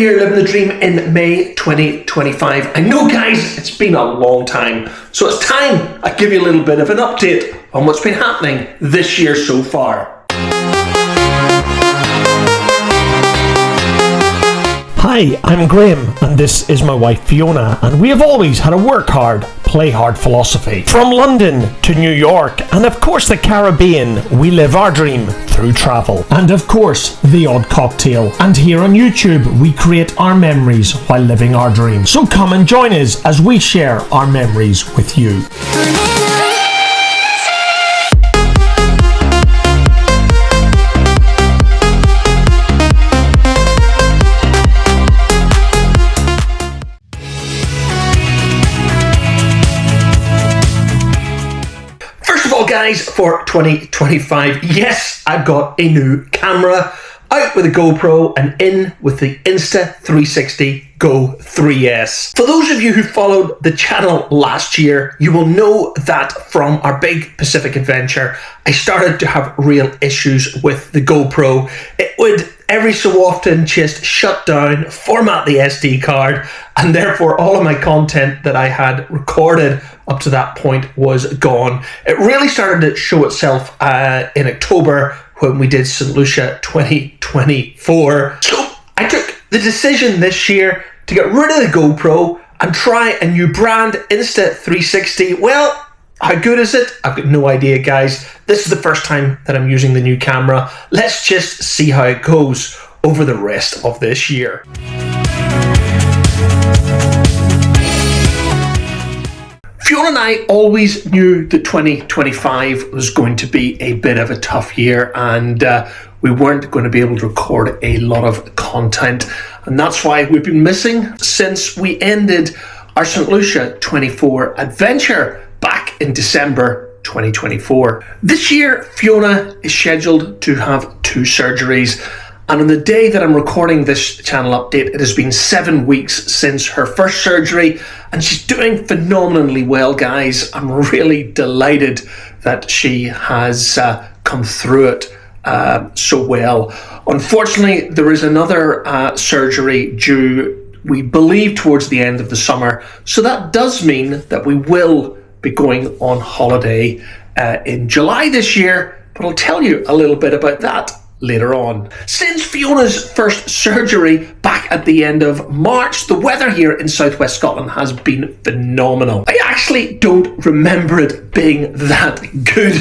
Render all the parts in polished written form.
here living the dream in May 2025. I know, guys, it's been a long time, so it's time I give you a little bit of an update on what's been happening this year so far. Hi, I'm Graham, and this is my wife Fiona, and we have always had a work hard, play hard philosophy. From London to New York, and of course the Caribbean, we live our dream through travel. And of course, the odd cocktail. And here on YouTube, we create our memories while living our dream. So come and join us as we share our memories with you. Guys, for 2025, yes, I've got a new camera, out with a GoPro and in with the Insta360 Go 3S. For those of you who followed the channel last year, you will know that from our big Pacific adventure, I started to have real issues with the GoPro. It would every so often just shut down, format the SD card, and therefore all of my content that I had recorded up to that point was gone. It really started to show itself in October when we did St. Lucia 2024. So I took the decision this year to get rid of the GoPro and try a new brand, Insta360. Well, how good is it? I've got no idea, guys. This is the first time that I'm using the new camera. Let's just see how it goes over the rest of this year. Fiona and I always knew that 2025 was going to be a bit of a tough year, and we weren't going to be able to record a lot of content. And that's why we've been missing since we ended our St. Lucia 24 adventure back in December 2024. This year, Fiona is scheduled to have 2 surgeries. And on the day that I'm recording this channel update, it has been 7 weeks since her first surgery, and she's doing phenomenally well, guys. I'm really delighted that she has come through it so well. Unfortunately, there is another surgery due, we believe, towards the end of the summer. So that does mean that we will be going on holiday in July this year, but I'll tell you a little bit about that later on. Since Fiona's first surgery back at the end of March, the weather here in southwest Scotland has been phenomenal. I actually don't remember it being that good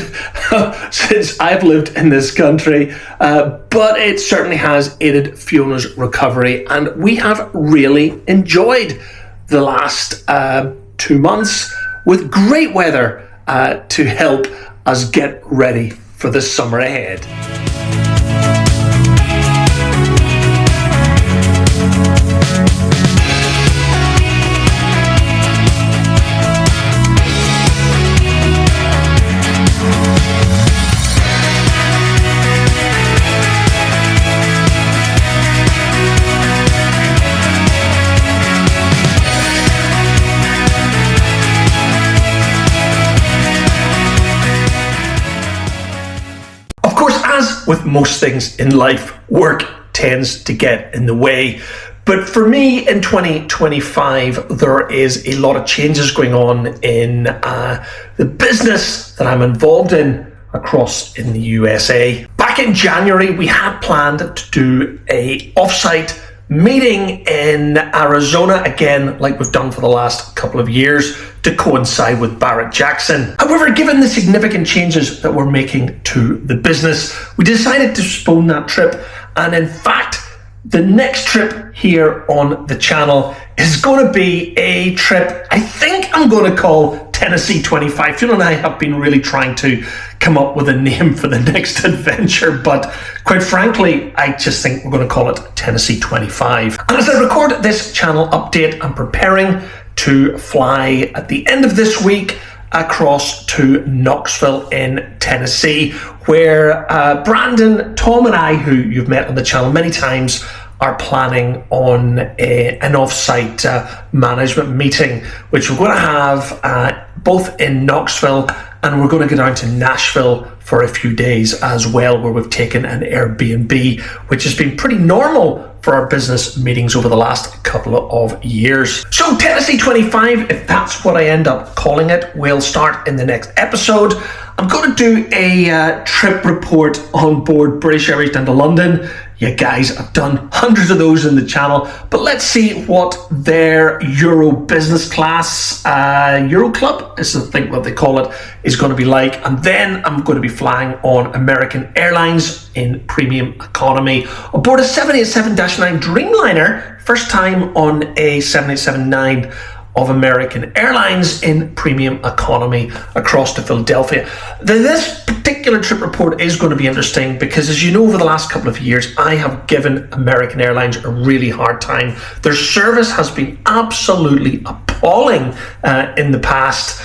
since I've lived in this country, but it certainly has aided Fiona's recovery, and we have really enjoyed the last 2 months with great weather to help us get ready for the summer ahead. With most things in life, work tends to get in the way. But for me in 2025, there is a lot of changes going on in the business that I'm involved in across in the USA. Back in January, we had planned to do a offsite meeting in Arizona, again, like we've done for the last couple of years, to coincide with Barrett Jackson. However, given the significant changes that we're making to the business, we decided to postpone that trip. And in fact, the next trip here on the channel is going to be a trip I think I'm going to call Tennessee 25. Fiona and I have been really trying to come up with a name for the next adventure, but quite frankly, I just think we're going to call it Tennessee 25. And as I record this channel update, I'm preparing to fly at the end of this week across to Knoxville in Tennessee, where Brandon, Tom and I, who you've met on the channel many times, are planning on an off-site management meeting, which we're going to have both in Knoxville, and we're going to go down to Nashville for a few days as well, where we've taken an Airbnb, which has been pretty normal for our business meetings over the last couple of years. So Tennessee 25, if that's what I end up calling it, will start in the next episode. I'm going to do a trip report on board British Airways down to London. Yeah, guys, I've done hundreds of those in the channel, but let's see what their Euro business class, Euro Club is I think what they call it, is going to be like. And then I'm going to be flying on American Airlines in premium economy aboard a 787-9 Dreamliner, first time on a 787-9 of American Airlines in premium economy across to Philadelphia. This particular trip report is going to be interesting because, as you know, over the last couple of years, I have given American Airlines a really hard time. Their service has been absolutely appalling in the past.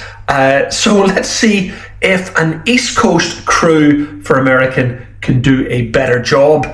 So let's see if an East Coast crew for American can do a better job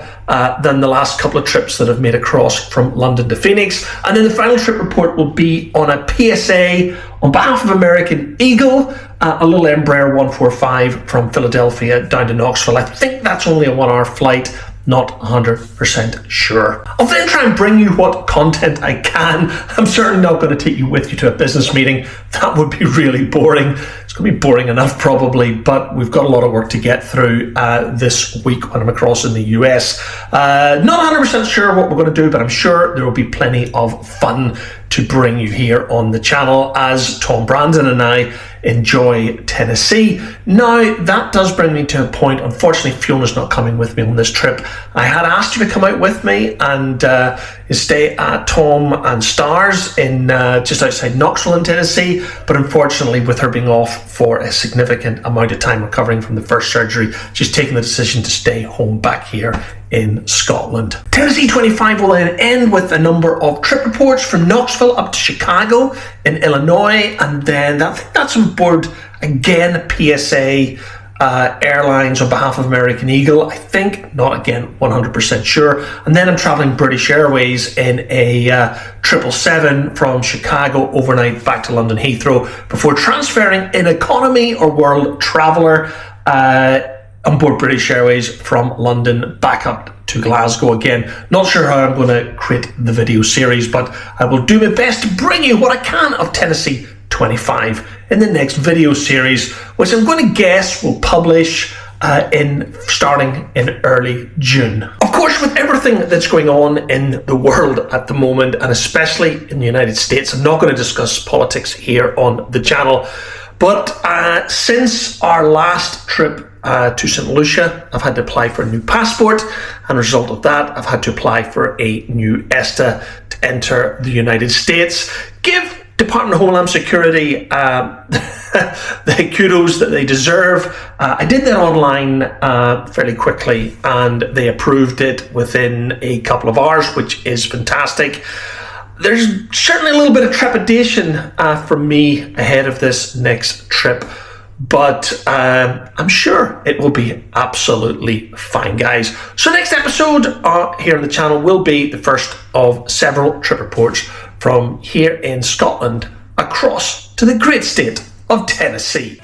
than the last couple of trips that have made across from London to Phoenix. And then the final trip report will be on a PSA on behalf of American Eagle, a little Embraer 145 from Philadelphia down to Knoxville. I think that's only a 1 hour flight, not 100% sure. I'll then try and bring you what content I can. I'm certainly not going to take you with you to a business meeting. That would be really boring. It's going to be boring enough probably, but we've got a lot of work to get through this week when I'm across in the US. Not 100% sure what we're going to do, but I'm sure there will be plenty of fun to bring you here on the channel as Tom Brandon and I enjoy Tennessee. Now, that does bring me to a point. Unfortunately, Fiona's not coming with me on this trip. I had asked her to come out with me and stay at Tom and Stars in just outside Knoxville in Tennessee, but unfortunately, with her being off for a significant amount of time recovering from the first surgery, she's taken the decision to stay home back here in Scotland. Tennessee 25 will then end with a number of trip reports from Knoxville up to Chicago in Illinois, and then I think that's on board again PSA Airlines on behalf of American Eagle. I think, not again 100% sure. And then I'm traveling British Airways in a 777 from Chicago overnight back to London Heathrow before transferring in economy or world traveller on board British Airways from London back up to Glasgow again. Not sure how I'm going to create the video series, but I will do my best to bring you what I can of Tennessee 25 in the next video series, which I'm going to guess will publish starting in early June. Of course, with everything that's going on in the world at the moment, and especially in the United States, I'm not going to discuss politics here on the channel, but since our last trip to St. Lucia, I've had to apply for a new passport, and as a result of that, I've had to apply for a new ESTA to enter the United States. Give Department of Homeland Security the kudos that they deserve. I did that online fairly quickly, and they approved it within a couple of hours, which is fantastic. There's certainly a little bit of trepidation from me ahead of this next trip, but I'm sure it will be absolutely fine, guys. So next episode here on the channel will be the first of several trip reports from here in Scotland across to the great state of Tennessee.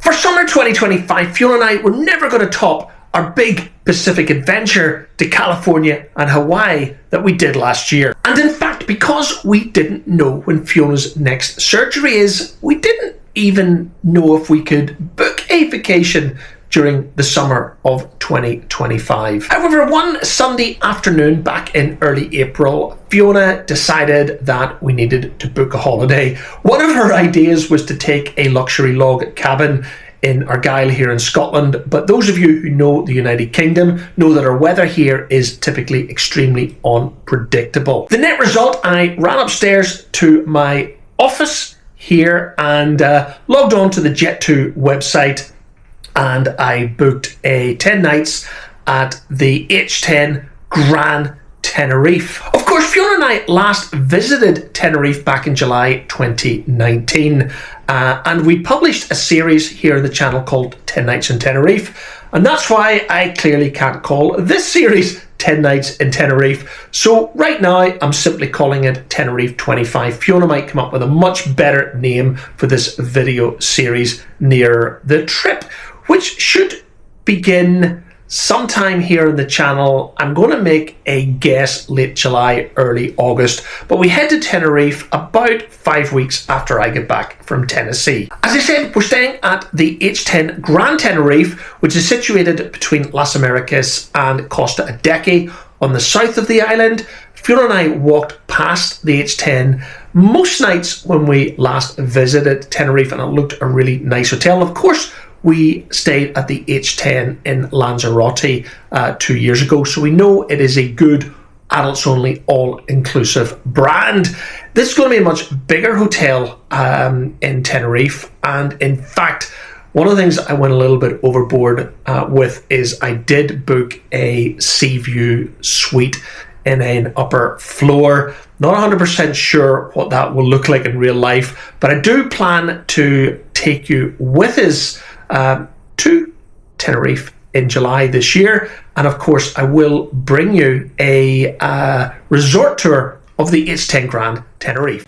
For summer 2025, Fiona and I were never going to top our big Pacific adventure to California and Hawaii that we did last year. And in fact, because we didn't know when Fiona's next surgery is, we didn't even know if we could book a vacation during the summer of 2025. However, one Sunday afternoon back in early April, Fiona decided that we needed to book a holiday. One of her ideas was to take a luxury log cabin in Argyll here in Scotland, but those of you who know the United Kingdom know that our weather here is typically extremely unpredictable. The net result, I ran upstairs to my office here and logged on to the Jet2 website, and I booked a 10 nights at the H10 Gran Tenerife. Of course, Fiona and I last visited Tenerife back in July 2019, and we published a series here on the channel called 10 Nights in Tenerife, and that's why I clearly can't call this series 10 nights in Tenerife. So right now I'm simply calling it Tenerife 25. Fiona might come up with a much better name for this video series near the trip, which should begin sometime here in the channel. I'm going to make a guess late July, early August, but we head to Tenerife about 5 weeks after I get back from Tennessee. As I said, we're staying at the H10 Grand Tenerife, which is situated between Las Americas and Costa Adeje on the south of the island. Fiona and I walked past the H10 most nights when we last visited Tenerife, and it looked a really nice hotel. And of course, we stayed at the H10 in Lanzarote 2 years ago, so we know it is a good adults only all-inclusive brand. This is going to be a much bigger hotel in Tenerife, and in fact, one of the things I went a little bit overboard with is I did book a sea view suite in an upper floor. Not 100% sure what that will look like in real life, but I do plan to take you with us to Tenerife in July this year, and of course I will bring you a resort tour of the H10 Grand Tenerife.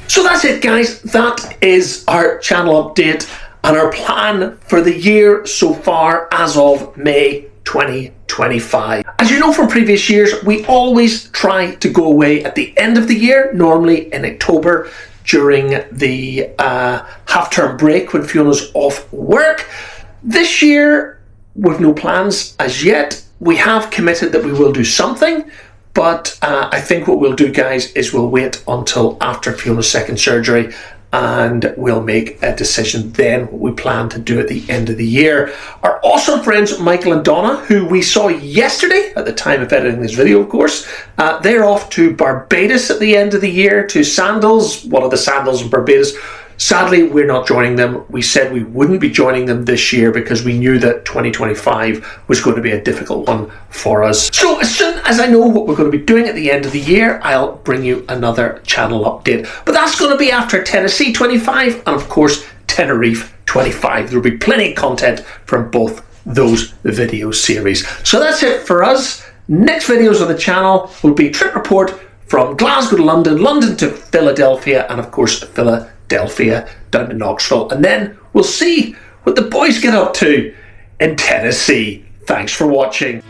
So that's it, guys. That is our channel update and our plan for the year so far as of May 2025. As you know from previous years, we always try to go away at the end of the year, normally in October during the half-term break when Fiona's off work. This year, with no plans as yet, we have committed that we will do something. But I think what we'll do, guys, is we'll wait until after Fiona's second surgery and we'll make a decision then what we plan to do at the end of the year. Our awesome friends Michael and Donna, who we saw yesterday at the time of editing this video, of course, they're off to Barbados at the end of the year, to Sandals, one of the Sandals in Barbados. Sadly, we're not joining them. We said we wouldn't be joining them this year because we knew that 2025 was going to be a difficult one for us. So as soon as I know what we're going to be doing at the end of the year, I'll bring you another channel update. But that's going to be after Tennessee 25 and of course Tenerife 25. There'll be plenty of content from both those video series. So that's it for us. Next videos on the channel will be trip report from Glasgow to London, London to Philadelphia, and of course Philadelphia down to Knoxville, and then we'll see what the boys get up to in Tennessee. Thanks for watching.